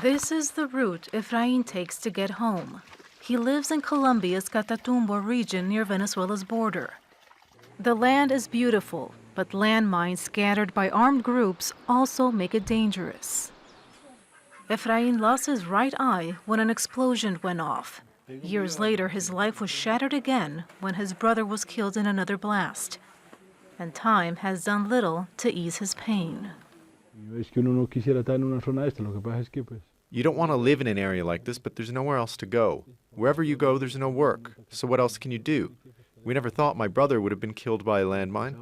This is the route Efrain takes to get home. He lives in Colombia's Catatumbo region near Venezuela's border. The land is beautiful, but landmines scattered by armed groups also make it dangerous. Efrain lost his right eye when an explosion went off. Years later, his life was shattered again when his brother was killed in another blast. And time has done little to ease his pain. You don't want to live in an area like this, but there's nowhere else to go. Wherever you go, there's no work. So what else can you do? We never thought my brother would have been killed by a landmine.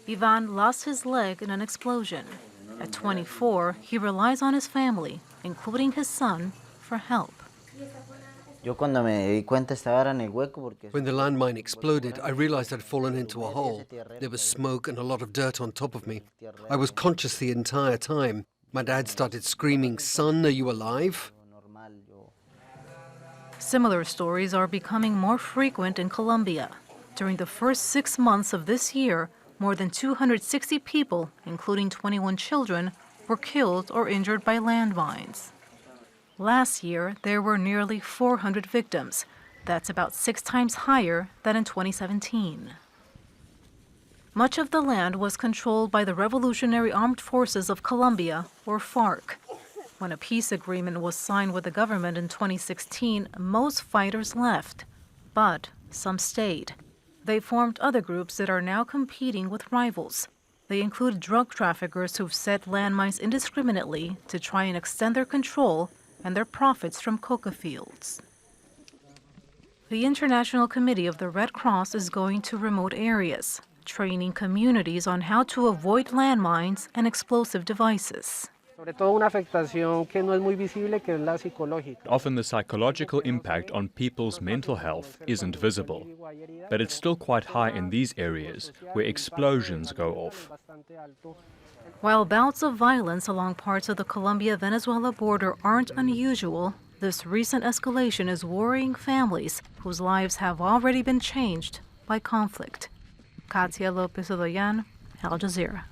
Ivan lost his leg in an explosion. At 24, he relies on his family, including his son, for help. When the landmine exploded, I realized I'd fallen into a hole. There was smoke and a lot of dirt on top of me. I was conscious the entire time. My dad started screaming, "Son, are you alive?" Similar stories are becoming more frequent in Colombia. During the first 6 months of this year, more than 260 people, including 21 children, were killed or injured by landmines. Last year, there were nearly 400 victims. That's about 6 times higher than in 2017. Much of the land was controlled by the Revolutionary Armed Forces of Colombia, or FARC. When a peace agreement was signed with the government in 2016, most fighters left, but some stayed. They formed other groups that are now competing with rivals. They include drug traffickers who've set landmines indiscriminately to try and extend their control and their profits from coca fields. The International Committee of the Red Cross is going to remote areas, training communities on how to avoid landmines and explosive devices. Often the psychological impact on people's mental health isn't visible, but it's still quite high in these areas where explosions go off. While bouts of violence along parts of the Colombia-Venezuela border aren't unusual, this recent escalation is worrying families whose lives have already been changed by conflict. Katia, Lopez-Hodoyan, Al Jazeera.